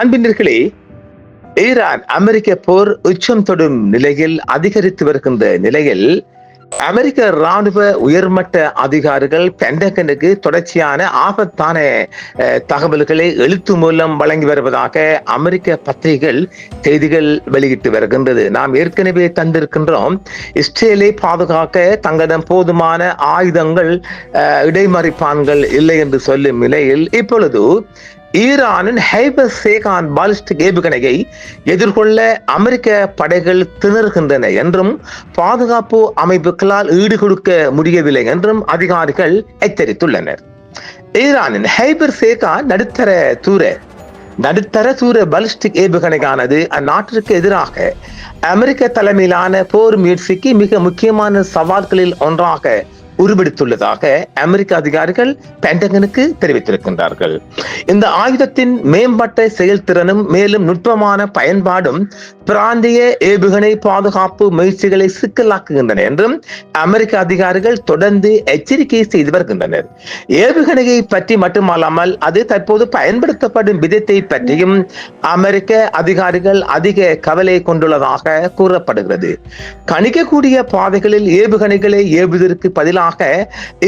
அன்பினர்களே, Iran அமெரிக்க போர் உச்சம் தொடும் நிலையில் அதிகரித்து வருகின்ற நிலையில் அமெரிக்க ராணுவ உயர்மட்ட அதிகாரிகள் பென்டகனுக்கு தொடர்ச்சியான ஆபத்தான தகவல்களை எழுத்து மூலம் வழங்கி வருவதாக அமெரிக்க பத்திரிகைகள் செய்திகள் வெளியிட்டு வருகின்றது. நாம் ஏற்கனவே தந்திருக்கின்றோம், இஸ்ரேலை பாதுகாக்க தங்களிடம் போதுமான ஆயுதங்கள், இடைமறிப்பான்கள் இல்லை என்று சொல்லும் நிலையில் இப்பொழுது ஈரானின் ஹைபர்சேகான் பாலிஸ்டிக் ஏவுகணையை எதிர்கொள்ள அமெரிக்க படைகள் திணறுகின்றன என்றும் பாதுகாப்பு அமைப்புகளால் ஈடுகொடுக்க முடியவில்லை என்றும் அதிகாரிகள் எச்சரித்துள்ளனர். ஈரானின் ஹைபர்சேகான் நடுத்தர தூர பாலிஸ்டிக் ஏவுகணையானது அந்நாட்டிற்கு எதிராக அமெரிக்க தலைமையிலான போர் முயற்சிக்கு மிக முக்கியமான சவால்களில் ஒன்றாக உருவெடுத்துள்ளதாக அமெரிக்க அதிகாரிகள் பென்டகனுக்கு தெரிவித்திருக்கின்றார்கள். இந்த ஆயுதத்தின் மேம்பட்ட செயல்திறனும் மேலும் நுட்பமான பயன்பாடும் பிராந்திய ஏவுகணை பாதுகாப்பு முயற்சிகளை சிக்கலாக்குகின்றன என்றும் அமெரிக்க அதிகாரிகள் தொடர்ந்து எச்சரிக்கை செய்து வருகின்றனர். ஏவுகணையை பற்றி மட்டுமல்லாமல் அது தற்போது பயன்படுத்தப்படும் விதத்தை பற்றியும் அமெரிக்க அதிகாரிகள் அதிக கவலை கொண்டுள்ளதாக கூறப்படுகிறது. கணிக்கக்கூடிய பாதைகளில் ஏவுகணைகளை ஏவுவதற்கு பதிலாக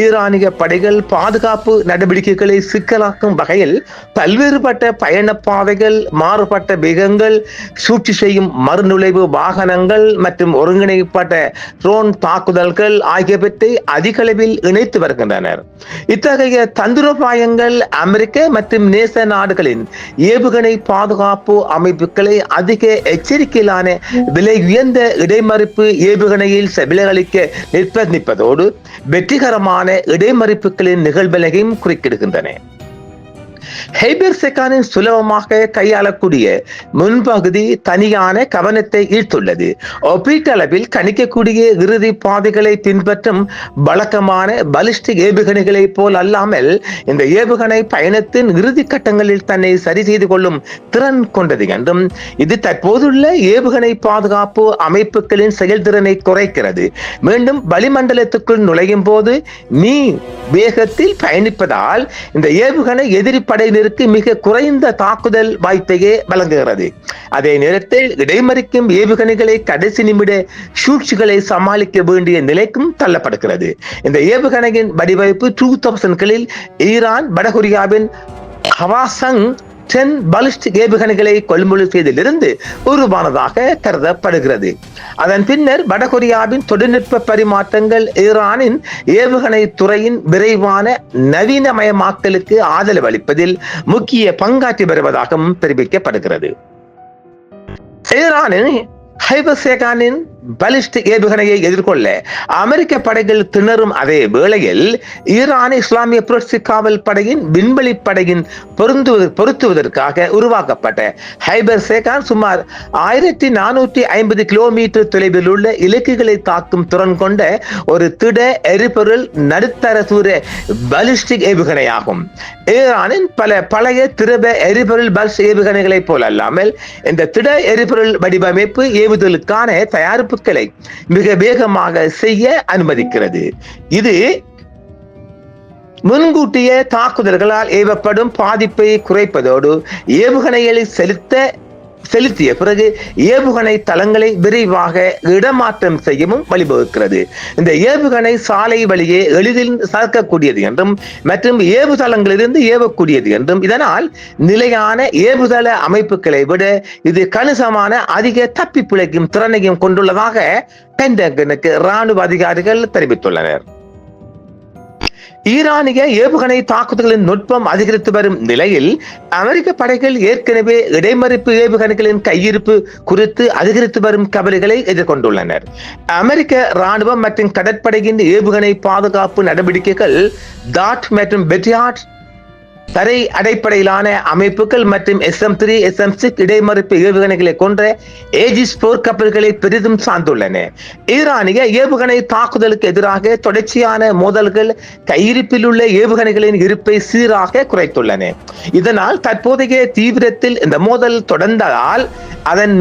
ஈரானிய படைகள் பாதுகாப்பு நடவடிக்கைகளை சிக்கலாக்கும் வகையில் பல்வேறுபட்ட பயண பாதைகள், மாறுபட்ட வேகங்கள், சூழ்ச்சி செய்யும் மறுநுழைவு வாகனங்கள் மற்றும் ஒருங்கிணைக்கப்பட்ட ட்ரோன் தாக்குதல்கள் ஆகியவற்றை அதிக அளவில் இணைத்து வருகின்றனர். இத்தகைய தந்திரோபாயங்கள் அமெரிக்க மற்றும் நேச நாடுகளின் ஏவுகணை பாதுகாப்பு அமைப்புகளை அதிக எச்சரிக்கையிலான விலை உயர்ந்த இடைமறிப்பு ஏவுகணையில் செவிலளிக்க நிர்பந்திப்பதோடு வெற்றிகரமான இடைமறிப்புகளின் நிகழ்வினையும் குறிக்கிடுகின்றன. ஹைபர்சேகானின் சுலபமாக கையாளக்கூடிய முன்பகுதி தனியான கவனத்தை ஈர்த்துள்ளது. ஒப்பீட்டளவில் கணிக்கக்கூடிய இறுதி பாதைகளை பின்பற்றும் வழக்கமான பாலிஸ்டிக் ஏவுகணைகளை போல் அல்லாமல் இந்த ஏவுகணை பயணத்தின் இறுதி கட்டங்களில் தன்னை சரி செய்து கொள்ளும் திறன் கொண்டது என்றும் இது தற்போதுள்ள ஏவுகணை பாதுகாப்பு அமைப்புகளின் செயல்திறனை குறைக்கிறது. மீண்டும் வளிமண்டலத்துக்குள் நுழையும் போது வேகத்தில் பயணிப்பதால் இந்த ஏவுகணை எதிரி படையினருக்கு மிக குறைந்த தாக்குதல் வாய்ப்பையே வழங்குகிறது. அதே நேரத்தில் இடைமறிக்கும் ஏவுகணைகளை கடைசி நிமிட சூழ்ச்சிகளை சமாளிக்க வேண்டிய நிலைக்கும் தள்ளப்படுகிறது. இந்த ஏவுகணையின் வடிவமைப்பு 2000களில் ஈரான் வடகொரியாவின் ஹவாசங் 10 பாலிஸ்டிக் ஏவுகணைகளை கொள்முதல் செய்திலிருந்து உருவானதாக கருதப்படுகிறது. அதன் பின்னர் வடகொரியாவின் தொழில்நுட்ப பரிமாற்றங்கள் ஈரானின் ஏவுகணை துறையின் விரைவான நவீனமயமாக்கலுக்கு ஆதரவு அளிப்பதில் முக்கிய பங்காற்றி வருவதாகவும் தெரிவிக்கப்படுகிறது. ஈரானின் ஹைபர்சேகானின் பாலிஸ்டிக் ஏவுகணையை எதிர்கொள்ள அமெரிக்க படைகள் திணறும் அதே வேளையில் ஈரான் இஸ்லாமிய புரட்சி காவல் படையின் விண்வெளி படையின் பொருத்துவதற்காக உருவாக்கப்பட்ட ஹைபர்சேகான் சுமார் 1450 கிலோமீட்டர் தொலைவில் உள்ள இலக்குகளை தாக்கும் திறன் கொண்ட ஒரு திட எரிபொருள் நடுத்தர தூர பாலிஸ்டிக் ஏவுகணையாகும். ஈரானின் பழைய திரவ எரிபொருள் பாலிஸ்டிக் ஏவுகணைகளை போல் அல்லாமல் இந்த திட எரிபொருள் வடிவமைப்பு ஏவுதலுக்கான தயாரிப்புகளை மிக வேகமாக செய்ய அனுமதிக்கிறது. இது முன்கூட்டிய தாக்குதல்களால் ஏவப்படும் பாதிப்பை குறைப்பதோடு ஏவுகணைகளை செலுத்திய பிறகு ஏவுகணை தளங்களை விரைவாக இடமாற்றம் செய்யவும் வழிவகுக்கிறது. இந்த ஏவுகணை சாலை வழியே எளிதில் சறுக்கக்கூடியது என்றும் மற்றும் ஏவுதளங்களிலிருந்து ஏவக்கூடியது என்றும் இதனால் நிலையான ஏவுதள அமைப்புகளை விட இது கணிசமான அதிக தப்பி பிழைக்கும் திறனையும் கொண்டுள்ளதாக பென்டகனுக்கு ராணுவ அதிகாரிகள் தெரிவித்துள்ளனர். ஈரானிய ஏவுகணை தாக்குதல்களின் நுட்பம் அதிகரித்து வரும் நிலையில் அமெரிக்க படைகள் ஏற்கனவே இடைமறிப்பு ஏவுகணைகளின் கையிருப்பு குறித்து அதிகரித்து வரும் கவலைகளை எதிர்கொண்டுள்ளனர். அமெரிக்க ராணுவம் மற்றும் கடற்படையின் ஏவுகணை பாதுகாப்பு நடவடிக்கைகள் டாட் மற்றும் பெட்டியாட் தரை அடிப்படையிலான அமைப்புகள் மற்றும் SM-3, SM-6 இடைமறிப்பு ஏவுகணைகளை கொண்ட ஏஜிஸ் போர் கப்பல்களை பெரிதும் சார்ந்துள்ளன. ஈரானிய ஏவுகணை தாக்குதலுக்கு எதிராக தொடர்ச்சியான மோதல்கள் கையிருப்பில் உள்ள ஏவுகணைகளின் இருப்பை சீராக குறைத்துள்ளன. இதனால் தற்போதைய தீவிரத்தில் இந்த மோதல் தொடர்ந்ததால் அதன்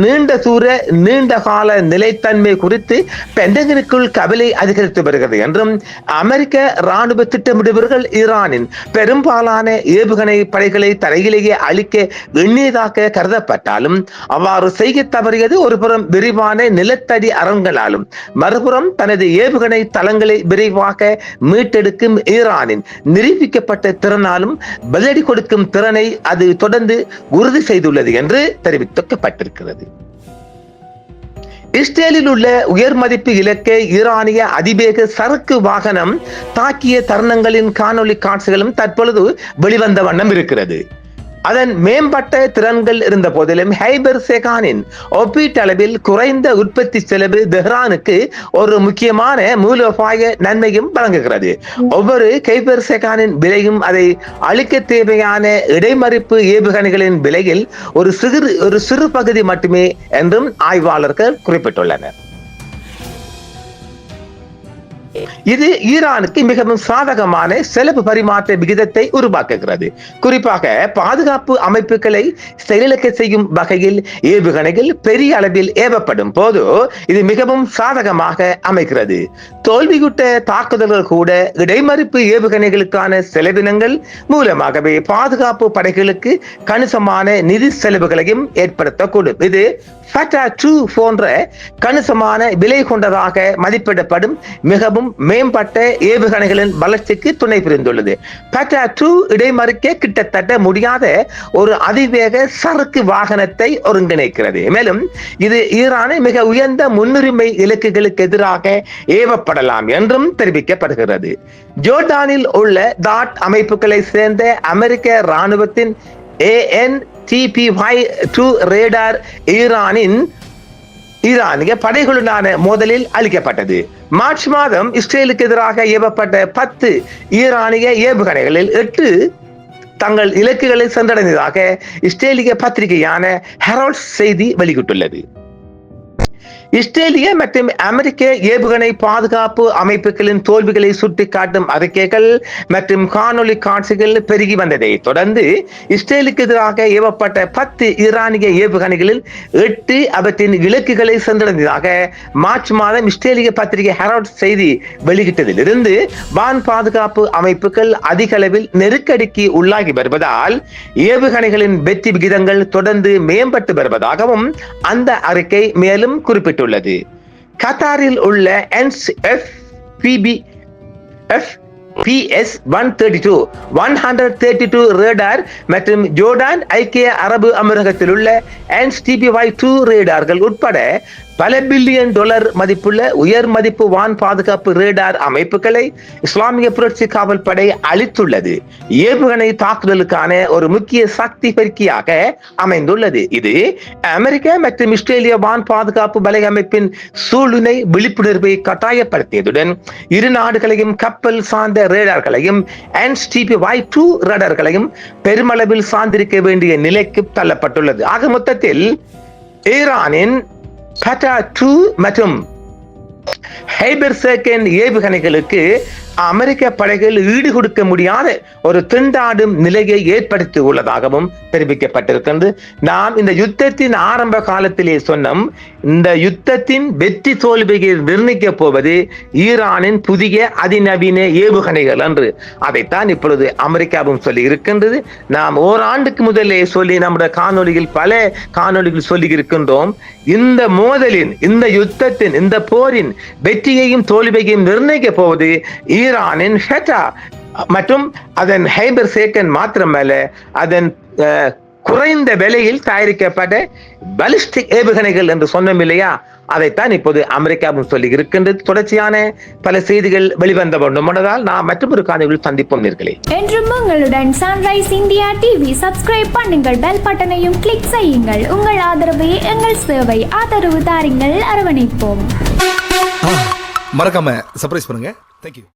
நீண்ட கால நிலைத்தன்மை குறித்து பென்டகனுக்குள் கவலை அதிகரித்து வருகிறது என்றும் அமெரிக்க ராணுவ திட்டமிடுபவர்கள் ஈரானின் பெரும்பாலான ஏவுகணை படைகளை தரையிலேயே அழிக்க எண்ணியதாக கருதப்பட்டாலும் அவ்வாறு செய்ய தவறியது ஒருபுறம் விரிவான நிலத்தடி அரண்களாலும் மறுபுறம் தனது ஏவுகணை தளங்களை விரைவாக மீட்டெடுக்கும் ஈரானின் நிரூபிக்கப்பட்ட திறனாலும் பதிலடி கொடுக்கும் திறனை அது தொடர்ந்து உறுதி செய்துள்ளது என்று தெரிவிக்கப்பட்டிருக்கிறது. இஸ்ரேலில் உள்ள உயர் மதிப்பு இலக்கை ஈரானிய அதிவேக சரக்கு வாகனம் தாக்கிய தருணங்களின் காணொலி காட்சிகளும் தற்பொழுது வெளிவந்த வண்ணம் இருக்கிறது. அதன் மேம்பட்ட திறன்கள் இருந்த போதிலும் ஹைபர் சேகானின் ஒப்பீட்டளவில் குறைந்த உற்பத்தி செலவு தெஹ்ரானுக்கு ஒரு முக்கியமான மூலோபாய நன்மையும் வழங்குகிறது. ஒவ்வொரு ஹைபர் சேகானின் விலையும் அதை அளிக்க தேவையான இடைமறிப்பு ஏவுகணைகளின் விலையில் ஒரு சிறு பகுதி மட்டுமே என்றும் ஆய்வாளர்கள் குறிப்பிட்டுள்ளனர். இது ஈரானுக்கு மிகவும் சாதகமான செலவு பரிமாற்ற விகிதத்தை உருவாக்குகிறது. குறிப்பாக பாதுகாப்பு அமைப்புகளை செயலிழக்க செய்யும் வகையில் ஏவுகணைகள் பெரிய அளவில் ஏவப்படும் போது இது மிகவும் சாதகமாக அமைகிறது. தோல்வியுற்ற தாக்குதல்கள் கூட இடைமறிப்பு ஏவுகணைகளுக்கான செலவினங்கள் மூலமாகவே பாதுகாப்பு படைகளுக்கு கணிசமான நிதி செலவுகளையும் ஏற்படுத்தக்கூடும். இது ஃபட்டா 2 போன்ற கணிசமான விலை கொண்டதாக மதிப்பிடப்படும் மிகவும் மேம்பட்ட ஏவுகணைகளின் வளர்ச்சிக்கு துணை புரிந்துள்ளது. ஃபட்டா 2 இடைமறிக்க கிட்டத்தட்ட முடியாத ஒரு அதிவேக சரக்கு வாகனத்தை ஒருங்கிணைக்கிறது. மேலும் இது ஈரானின் மிக உயர்ந்த முன்னுரிமை இலக்குகளுக்கு எதிராக ஏவப்படலாம் என்றும் தெரிவிக்கப்படுகிறது. ஜோர்டானில் உள்ள தாட் அமைப்புகளை சேர்ந்த அமெரிக்க இராணுவத்தின் AN/TPY-2 ரேடார் ஈரானிய படைகளுடனான மோதலில் அளிக்கப்பட்டது. மார்ச் மாதம் இஸ்ரேலுக்கு எதிராக ஏவப்பட்ட 10 ஈரானிய ஏவுகணைகளில் 8 தங்கள் இலக்குகளை சென்றடைந்ததாக இஸ்ரேலிய பத்திரிகையான ஹெரால்ட் செய்தி வெளியிட்டுள்ளது. இஸ்ரேலிய மற்றும் அமெரிக்க ஏவுகணை பாதுகாப்பு அமைப்புகளின் தோல்விகளை சுட்டிக்காட்டும் அறிக்கைகள் மற்றும் காணொலி காட்சிகள் பெருகி வந்ததை தொடர்ந்து இஸ்ரேலுக்கு எதிராக ஏவப்பட்ட 10 ஈரானிய ஏவுகணைகளில் 8 அவற்றின் இலக்குகளை சென்றடைந்ததாக மார்ச் மாதம் இஸ்ரேலிய பத்திரிகை ஹெரால்ட் செய்தி வெளியிட்டதிலிருந்து வான் பாதுகாப்பு அமைப்புகள் அதிக அளவில் நெருக்கடிக்கு உள்ளாகி வருவதால் ஏவுகணைகளின் வெற்றி விகிதங்கள் தொடர்ந்து மேம்பட்டு வருவதாகவும் அந்த அறிக்கை மேலும் குறிப்பிட்டுள்ளது. கத்தாரில் உள்ள FPS-132 ரேடார் மற்றும் ஜோர்டான் ஐக்கிய அரபு அமீரகத்தில் உள்ள AN/TPY-2 ரேடார்கள் உட்பட பல பில்லியன் டாலர் மதிப்புள்ள உயர் மதிப்பு வான் பாதுகாப்பு ரேடார் அமைப்புகளை இஸ்லாமிய புரட்சி காவல் படை அளித்துள்ளது. ஏவுகணை தாக்குதலுக்கான ஒரு முக்கிய சக்தி பெருக்கியாக அமைந்துள்ளது. இது அமெரிக்க மற்றும் இஸ்ரேலிய வான் பாதுகாப்பு படை அமைப்பின் சூழ்நிலை விழிப்புணர்வை கட்டாயப்படுத்தியதுடன் இரு நாடுகளையும் கப்பல் சார்ந்த ரேடார்களையும் AN/TPY-2 ரேடார்களையும் பெருமளவில் சார்ந்திருக்க வேண்டிய நிலைக்கு தள்ளப்பட்டுள்ளது. ஆக மொத்தத்தில் ஈரானின் ஃபட்டா 2 மற்றும் ஹைபர் சேகன் ஏவுகணைகளுக்கு அமெரிக்க படைகள் ஈடு கொடுக்க முடியாத ஒரு திண்டாடும் நிலையை ஏற்படுத்தி உள்ளதாகவும் தெரிவிக்கப்பட்டிருக்கிறது. நாம் இந்த யுத்தத்தின் ஆரம்ப காலத்திலே சொன்னோம், இந்த யுத்தத்தின் வெற்றி தோல்வியை நிர்ணயிக்க போவது ஈரானின் புதிய அதிநவீன ஏவுகணைகள் என்று. அதைத்தான் இப்பொழுது அமெரிக்காவும் சொல்லி இருக்கின்றது. நாம் ஓராண்டுக்கு முதலே சொல்லி நம்முடைய காணொலியில் பல காணொலிகள் சொல்லி இருக்கின்றோம். இந்த மோதலின், இந்த யுத்தத்தின், இந்த போரின் வெற்றியையும் தோல்வியையும் நிர்ணயிக்க போவது ஈரானின் ஃபட்டா மற்றும் அதன் ஹைபர் சேகன் மாத்திரமல்ல, அதன் குறைந்த விலையில் தயாரிக்கப்பட்ட பாலிஸ்டிக் ஏவுகணைகள் என்று சொன்னோம் இல்லையா, அதைத்தான் இப்போது அமெரிக்காவும் சொல்லி இருக்கின்றது. தொடர்ச்சியான பல செய்திகள் வெளிவந்த கொண்டதால் நாம் மற்றொரு காணொளியில் சந்திப்போம் நேர்களே. என்றும் உங்களுடன் சன்ரைஸ் இந்தியா டிவி சப்ஸ்கிரைப் பண்ணுங்கள், பெல் பட்டனையும் கிளிக் செய்யுங்கள். உங்கள் ஆதரவே எங்கள் சேவை. ஆதரவு தாருங்கள், அரவணைப்போம். மறக்காம சர்ப்ரைஸ் பண்ணுங்க. தேங்க்யூ.